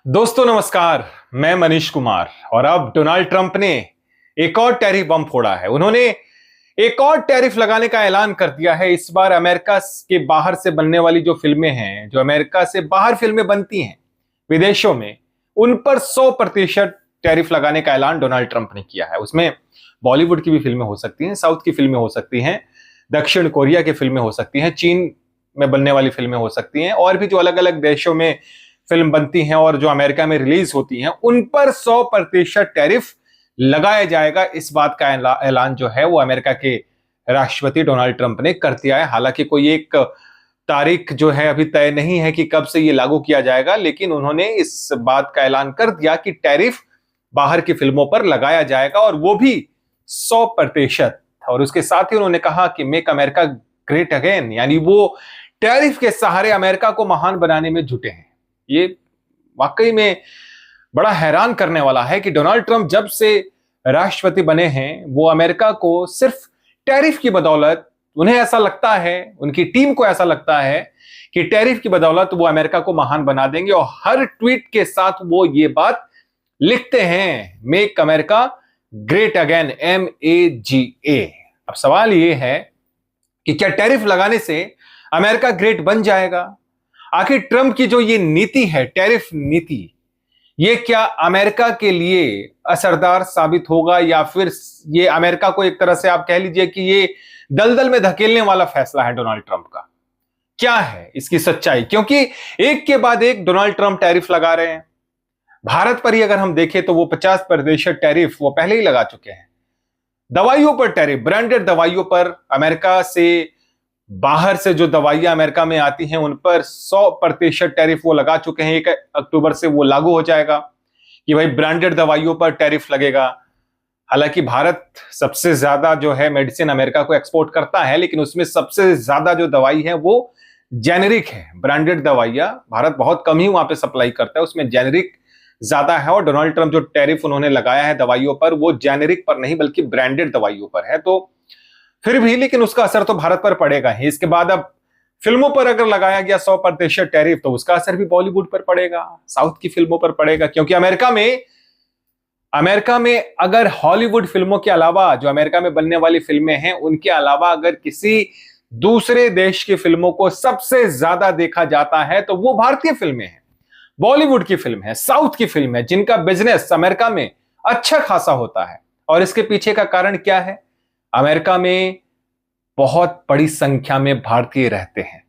दोस्तों नमस्कार। मैं मनीष कुमार और अब डोनाल्ड ट्रंप ने एक और टैरिफ बम फोड़ा है। उन्होंने एक और टैरिफ लगाने का ऐलान कर दिया है। इस बार अमेरिका के बाहर से बनने वाली जो फिल्में हैं, जो अमेरिका से बाहर फिल्में बनती हैं विदेशों में, उन पर 100% टैरिफ लगाने का ऐलान डोनाल्ड ट्रंप ने किया है। उसमें बॉलीवुड की भी फिल्में हो सकती हैं, साउथ की फिल्में हो सकती हैं, दक्षिण कोरिया की फिल्में हो सकती हैं, चीन में बनने वाली फिल्में हो सकती हैं, और भी जो अलग अलग देशों में फिल्म बनती हैं और जो अमेरिका में रिलीज होती हैं, उन पर 100% टैरिफ लगाया जाएगा। इस बात का ऐलान जो है वो अमेरिका के राष्ट्रपति डोनाल्ड ट्रंप ने कर दिया है। हालांकि कोई एक तारीख जो है अभी तय नहीं है कि कब से ये लागू किया जाएगा, लेकिन उन्होंने इस बात का ऐलान कर दिया कि टैरिफ बाहर की फिल्मों पर लगाया जाएगा और वो भी 100%। और उसके साथ ही उन्होंने कहा कि मेक अमेरिका ग्रेट अगेन, यानी वो टैरिफ के सहारे अमेरिका को महान बनाने में जुटे हैं। ये वाकई में बड़ा हैरान करने वाला है कि डोनाल्ड ट्रंप जब से राष्ट्रपति बने हैं, वो अमेरिका को सिर्फ टैरिफ की बदौलत, उन्हें ऐसा लगता है, उनकी टीम को ऐसा लगता है कि टैरिफ की बदौलत वो अमेरिका को महान बना देंगे, और हर ट्वीट के साथ वो ये बात लिखते हैं, make America great again, MAGA। अब सवाल ये है कि क्या टैरिफ लगाने से अमेरिका ग्रेट बन जाएगा? आखिर ट्रंप की जो ये नीति है, टैरिफ नीति, ये क्या अमेरिका के लिए असरदार साबित होगा, या फिर ये अमेरिका को एक तरह से आप कह लीजिए कि ये दलदल में धकेलने वाला फैसला है डोनाल्ड ट्रंप का? क्या है इसकी सच्चाई? क्योंकि एक के बाद एक डोनाल्ड ट्रंप टैरिफ लगा रहे हैं। भारत पर ही अगर हम देखें तो वो 50% टैरिफ वो पहले ही लगा चुके हैं। दवाइयों पर टैरिफ, ब्रांडेड दवाइयों पर, अमेरिका से बाहर से जो दवाइयां अमेरिका में आती हैं उन पर 100% टैरिफ वो लगा चुके हैं। 1 अक्टूबर से वो लागू हो जाएगा कि भाई ब्रांडेड दवाइयों पर टैरिफ लगेगा। हालांकि भारत सबसे ज्यादा जो है मेडिसिन अमेरिका को एक्सपोर्ट करता है, लेकिन उसमें सबसे ज्यादा जो दवाई है वो जेनेरिक है। ब्रांडेड दवाइयां भारत बहुत कम ही वहां पे सप्लाई करता है, उसमें जेनेरिक ज्यादा है। और डोनाल्ड ट्रंप जो टैरिफ उन्होंने लगाया है दवाइयों पर, वो जेनेरिक पर नहीं बल्कि ब्रांडेड दवाइयों पर है। तो फिर भी, लेकिन उसका असर तो भारत पर पड़ेगा ही। इसके बाद अब फिल्मों पर अगर लगाया गया 100% टैरिफ, तो उसका असर भी बॉलीवुड पर पड़ेगा, साउथ की फिल्मों पर पड़ेगा। क्योंकि अमेरिका में अगर हॉलीवुड फिल्मों के अलावा, जो अमेरिका में बनने वाली फिल्में हैं उनके अलावा, अगर किसी दूसरे देश की फिल्मों को सबसे ज्यादा देखा जाता है तो वो भारतीय फिल्में हैं, बॉलीवुड की फिल्म है, साउथ की फिल्म है, जिनका बिजनेस अमेरिका में अच्छा खासा होता है। और इसके पीछे का कारण क्या है? अमेरिका में बहुत बड़ी संख्या में भारतीय रहते हैं,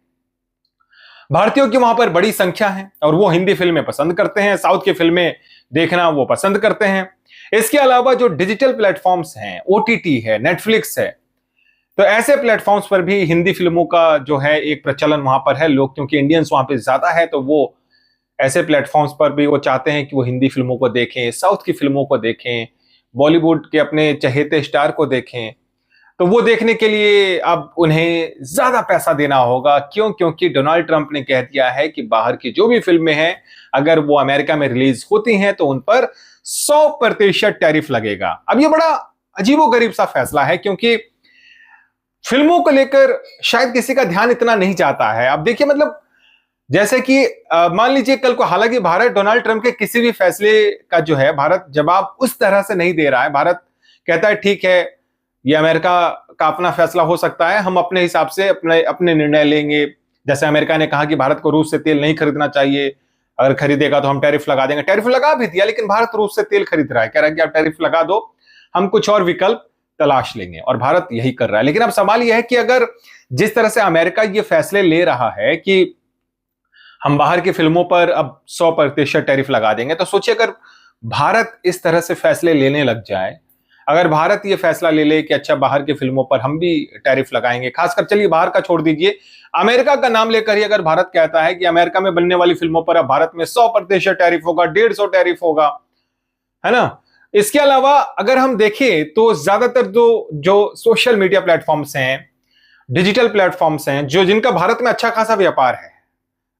भारतीयों की वहां पर बड़ी संख्या है, और वो हिंदी फिल्में पसंद करते हैं, साउथ की फिल्में देखना वो पसंद करते हैं। इसके अलावा जो डिजिटल प्लेटफॉर्म्स हैं, OTT है, नेटफ्लिक्स है, तो ऐसे प्लेटफॉर्म्स पर भी हिंदी फिल्मों का जो है एक प्रचलन वहां पर है। लोग, क्योंकि इंडियंस वहां पे ज्यादा है, तो वो ऐसे प्लेटफॉर्म्स पर भी वो चाहते हैं कि वो हिंदी फिल्मों को देखें, साउथ की फिल्मों को देखें, बॉलीवुड के अपने चहेते स्टार को देखें। तो वो देखने के लिए अब उन्हें ज्यादा पैसा देना होगा। क्यों? क्योंकि डोनाल्ड ट्रंप ने कह दिया है कि बाहर की जो भी फिल्में हैं, अगर वो अमेरिका में रिलीज होती हैं तो उन पर 100% टैरिफ लगेगा। अब ये बड़ा अजीबोगरीब सा फैसला है, क्योंकि फिल्मों को लेकर शायद किसी का ध्यान इतना नहीं जाता है। अब देखिए, मतलब जैसे कि मान लीजिए कल को, हालांकि भारत डोनाल्ड ट्रंप के किसी भी फैसले का जो है भारत जवाब उस तरह से नहीं दे रहा है। भारत कहता है ठीक है, ये अमेरिका का अपना फैसला हो सकता है, हम अपने हिसाब से अपने निर्णय लेंगे। जैसे अमेरिका ने कहा कि भारत को रूस से तेल नहीं खरीदना चाहिए, अगर खरीदेगा तो हम टैरिफ लगा देंगे। टैरिफ लगा भी दिया, लेकिन भारत रूस से तेल खरीद रहा है, कह रहा है कि आप टैरिफ लगा दो, हम कुछ और विकल्प तलाश लेंगे, और भारत यही कर रहा है। लेकिन अब सवाल यह है कि अगर जिस तरह से अमेरिका ये फैसले ले रहा है कि हम बाहर की फिल्मों पर अब 100% टैरिफ लगा देंगे, तो सोचिए अगर भारत इस तरह से फैसले लेने लग जाए, अगर भारत ये फैसला ले ले कि अच्छा बाहर की फिल्मों पर हम भी टैरिफ लगाएंगे, खासकर चलिए बाहर का छोड़ दीजिए, अमेरिका का नाम लेकर ही अगर भारत कहता है कि अमेरिका में बनने वाली फिल्मों पर अब भारत में 100% टैरिफ होगा, 150 टैरिफ होगा, है ना। इसके अलावा अगर हम देखें तो ज्यादातर जो सोशल मीडिया प्लेटफॉर्म्स हैं, डिजिटल प्लेटफॉर्म्स हैं, जो जिनका भारत में अच्छा खासा व्यापार है,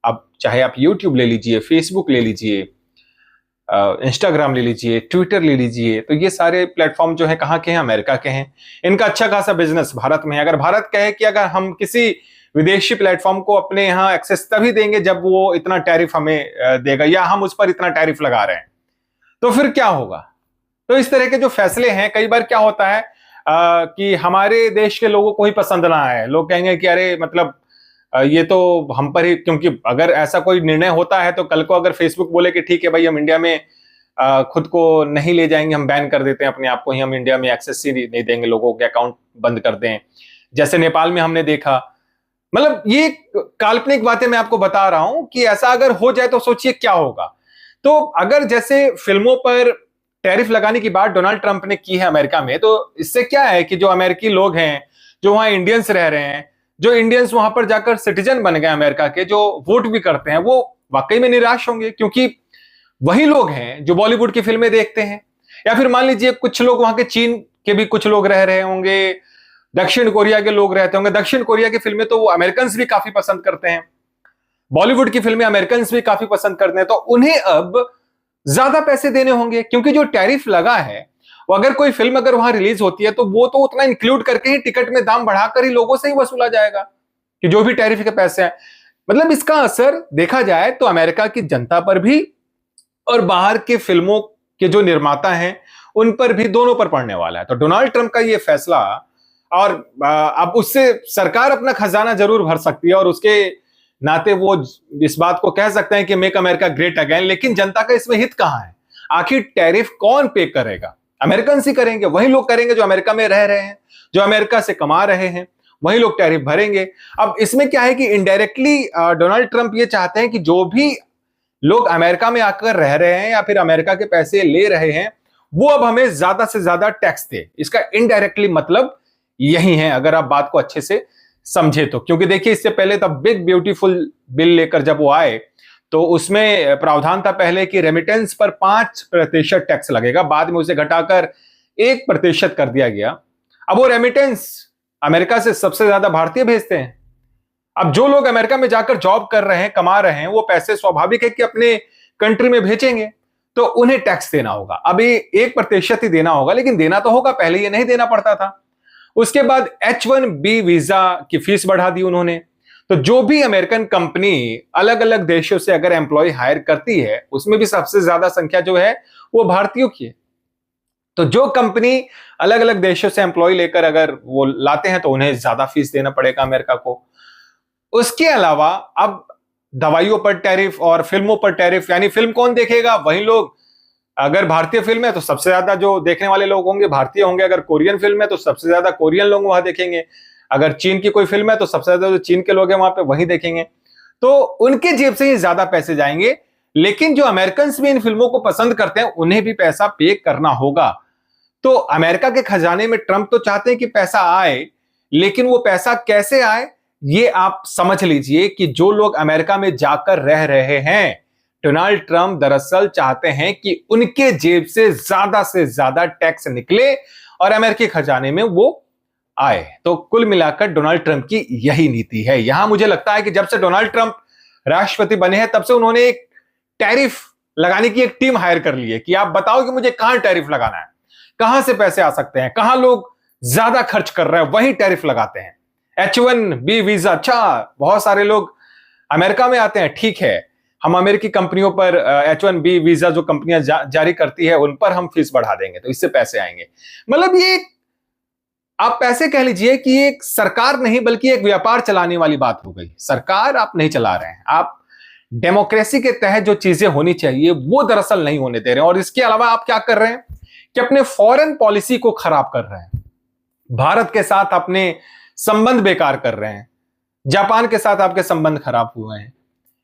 अब चाहे आप यूट्यूब ले लीजिए, फेसबुक ले लीजिए, इंस्टाग्राम ले लीजिए, ट्विटर ले लीजिए, तो ये सारे प्लेटफॉर्म जो है कहाँ के हैं? अमेरिका के हैं। इनका अच्छा खासा बिजनेस भारत में है। अगर भारत कहे कि अगर हम किसी विदेशी प्लेटफॉर्म को अपने यहाँ एक्सेस तभी देंगे जब वो इतना टैरिफ हमें देगा, या हम उस पर इतना टैरिफ लगा रहे हैं। तो फिर क्या होगा? तो इस तरह के जो फैसले हैं, कई बार क्या होता है कि हमारे देश के लोगों को ही पसंद ना आए। लोग कहेंगे कि अरे मतलब ये तो हम पर ही, क्योंकि अगर ऐसा कोई निर्णय होता है तो कल को अगर फेसबुक बोले कि ठीक है भाई, हम इंडिया में खुद को नहीं ले जाएंगे, हम बैन कर देते हैं अपने आप को ही, हम इंडिया में एक्सेस ही नहीं देंगे, लोगों के अकाउंट बंद कर दें, जैसे नेपाल में हमने देखा। मतलब ये काल्पनिक बातें मैं आपको बता रहा हूं कि ऐसा अगर हो जाए तो सोचिए क्या होगा। तो अगर जैसे फिल्मों पर टैरिफ लगाने की बात डोनाल्ड ट्रंप ने की है अमेरिका में, तो इससे क्या है कि जो अमेरिकी लोग हैं, जो वहां इंडियंस रह रहे हैं, जो इंडियंस वहां पर जाकर सिटीजन बन गए अमेरिका के, जो वोट भी करते हैं, वो वाकई में निराश होंगे, क्योंकि वही लोग हैं जो बॉलीवुड की फिल्में देखते हैं। या फिर मान लीजिए कुछ लोग वहां के चीन के भी कुछ लोग रह रहे होंगे, दक्षिण कोरिया के लोग रहते होंगे। दक्षिण कोरिया की फिल्में तो वो अमेरिकन भी काफी पसंद करते हैं, बॉलीवुड की फिल्में अमेरिकन भी काफी पसंद करते हैं। तो उन्हें अब ज्यादा पैसे देने होंगे, क्योंकि जो टैरिफ लगा है वो अगर कोई फिल्म अगर वहां रिलीज होती है तो वो तो उतना इंक्लूड करके ही टिकट में दाम बढ़ाकर ही लोगों से ही वसूला जाएगा कि जो भी टैरिफ के पैसे हैं। मतलब इसका असर देखा जाए तो अमेरिका की जनता पर भी और बाहर के फिल्मों के जो निर्माता हैं उन पर भी, दोनों पर पड़ने वाला है। तो डोनाल्ड ट्रंप का ये फैसला, और अब उससे सरकार अपना खजाना जरूर भर सकती है और उसके नाते वो इस बात को कह सकते हैं कि मेक अमेरिका ग्रेट अगेन, लेकिन जनता का इसमें हित कहां है? आखिर टैरिफ कौन पे करेगा? अमेरिकन ही करेंगे, वही लोग करेंगे जो अमेरिका में रह रहे हैं, जो अमेरिका से कमा रहे हैं, वही लोग टैरिफ भरेंगे। अब इसमें क्या है कि इनडायरेक्टली डोनाल्ड ट्रंप ये चाहते हैं कि जो भी लोग अमेरिका में आकर रह रहे हैं या फिर अमेरिका के पैसे ले रहे हैं, वो अब हमें ज्यादा से ज्यादा टैक्स दे। इसका इनडायरेक्टली मतलब यही है, अगर आप बात को अच्छे से समझे तो। क्योंकि देखिए, इससे पहले तब बिग ब्यूटीफुल बिल लेकर जब वो आए तो उसमें प्रावधान था पहले कि रेमिटेंस पर 5% टैक्स लगेगा, बाद में उसे घटाकर 1% कर दिया गया। अब वो रेमिटेंस अमेरिका से सबसे ज्यादा भारतीय भेजते हैं। अब जो लोग अमेरिका में जाकर जॉब कर रहे हैं, कमा रहे हैं, वो पैसे स्वाभाविक है कि अपने कंट्री में भेजेंगे, तो उन्हें टैक्स देना होगा। अभी 1% ही देना होगा, लेकिन देना तो होगा, पहले ये नहीं देना पड़ता था। उसके बाद H1B वीजा की फीस बढ़ा दी उन्होंने। तो जो भी अमेरिकन कंपनी अलग अलग देशों से अगर एम्प्लॉय हायर करती है, उसमें भी सबसे ज्यादा संख्या जो है वो भारतीयों की है। तो जो कंपनी अलग अलग देशों से एम्प्लॉय लेकर अगर वो लाते हैं तो उन्हें ज्यादा फीस देना पड़ेगा अमेरिका को। उसके अलावा अब दवाइयों पर टैरिफ और फिल्मों पर टैरिफ, यानी फिल्म कौन देखेगा? वही लोग। अगर भारतीय फिल्म है तो सबसे ज्यादा जो देखने वाले लोग होंगे भारतीय होंगे, अगर कोरियन फिल्म है तो सबसे ज्यादा कोरियन लोग वहां देखेंगे, अगर चीन की कोई फिल्म है तो सबसे ज्यादा जो चीन के लोग हैं वहां पे वही देखेंगे। तो उनके जेब से ही ज्यादा पैसे जाएंगे। लेकिन जो अमेरिकन भी इन फिल्मों को पसंद करते हैं, उन्हें भी पैसा पे करना होगा। तो अमेरिका के खजाने में ट्रंप तो चाहते हैं कि पैसा आए, लेकिन वो पैसा कैसे आए ये आप समझ लीजिए कि जो लोग अमेरिका में जाकर रह रहे हैं, डोनाल्ड ट्रंप दरअसल चाहते हैं कि उनके जेब से ज्यादा टैक्स निकले और अमेरिकी खजाने में वो आए। तो कुल मिलाकर डोनाल्ड ट्रंप की यही नीति है। यहां मुझे लगता है कि जब से डोनाल्ड ट्रंप राष्ट्रपति बने हैं, तब से उन्होंने एक टैरिफ लगाने की एक टीम हायर कर ली है कि आप बताओ कि मुझे कहां टैरिफ लगाना है, कहां से पैसे आ सकते हैं, कहां लोग ज्यादा खर्च कर रहे हैं, वही टैरिफ लगाते हैं। H1B वीजा, अच्छा बहुत सारे लोग अमेरिका में आते हैं, ठीक है, हम अमेरिकी कंपनियों पर H1B वीजा जो कंपनियां जारी करती है उन पर हम फीस बढ़ा देंगे, तो इससे पैसे आएंगे। मतलब ये आप ऐसे कह लीजिए कि एक सरकार नहीं बल्कि एक व्यापार चलाने वाली बात हो गई। सरकार आप नहीं चला रहे हैं, आप डेमोक्रेसी के तहत जो चीजें होनी चाहिए वो दरअसल नहीं होने दे रहे हैं। और इसके अलावा आप क्या कर रहे हैं कि अपने फॉरेन पॉलिसी को खराब कर रहे हैं, भारत के साथ अपने संबंध बेकार कर रहे हैं, जापान के साथ आपके संबंध खराब हुए हैं,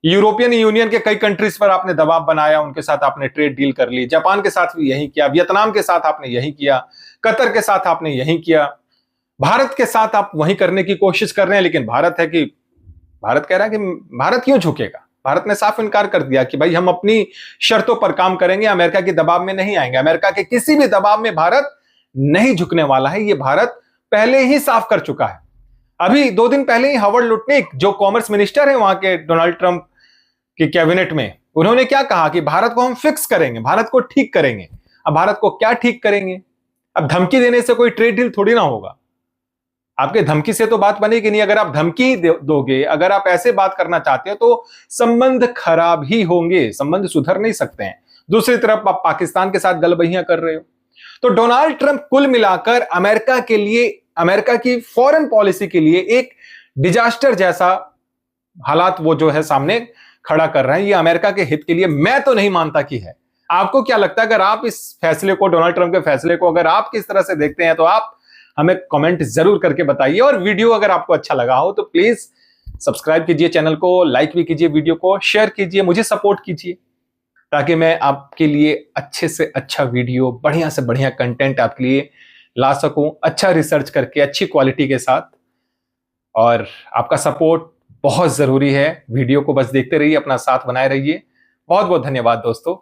यूरोपियन यूनियन के कई कंट्रीज पर आपने दबाव बनाया, उनके साथ आपने ट्रेड डील कर ली, जापान के साथ भी यही किया, वियतनाम के साथ आपने यही किया, कतर के साथ आपने यही किया, भारत के साथ आप वही करने की कोशिश कर रहे हैं। लेकिन भारत कह रहा है कि भारत क्यों झुकेगा? भारत ने साफ इनकार कर दिया कि भाई हम अपनी शर्तों पर काम करेंगे, अमेरिका के दबाव में नहीं आएंगे, अमेरिका के किसी भी दबाव में भारत नहीं झुकने वाला है। ये भारत पहले ही साफ कर चुका है। अभी 2 दिन पहले ही हावर्ड लुटनिक जो कॉमर्स मिनिस्टर है वहां के डोनाल्ड ट्रंप की कैबिनेट में, उन्होंने क्या कहा कि भारत को हम फिक्स करेंगे, भारत को ठीक करेंगे। अब भारत को क्या ठीक करेंगे? अब धमकी देने से कोई ट्रेड डील थोड़ी ना होगा। आपके धमकी से तो बात बनेगी नहीं। अगर आप धमकी दोगे, अगर आप ऐसे बात करना चाहते हो तो संबंध खराब ही होंगे, संबंध सुधर नहीं सकते हैं। दूसरी तरफ आप पाकिस्तान के साथ गलबहियां कर रहे हो। तो डोनाल्ड ट्रंप कुल मिलाकर अमेरिका के लिए, अमेरिका की फॉरेन पॉलिसी के लिए एक डिजास्टर जैसा हालात वो जो है सामने खड़ा कर रहे हैं। ये अमेरिका के हित के लिए मैं तो नहीं मानता कि है। आपको क्या लगता है? अगर आप इस फैसले को, डोनाल्ड ट्रंप के फैसले को अगर आप किस तरह से देखते हैं तो आप हमें कमेंट जरूर करके बताइए। और वीडियो अगर आपको अच्छा लगा हो तो प्लीज सब्सक्राइब कीजिए चैनल को, लाइक भी कीजिए, वीडियो को शेयर कीजिए, मुझे सपोर्ट कीजिए ताकि मैं आपके लिए अच्छे से अच्छा वीडियो, बढ़िया से बढ़िया कंटेंट आपके लिए ला सकूं, अच्छा रिसर्च करके, अच्छी क्वालिटी के साथ। और आपका सपोर्ट बहुत जरूरी है। वीडियो को बस देखते रहिए, अपना साथ बनाए रहिए। बहुत बहुत धन्यवाद दोस्तों।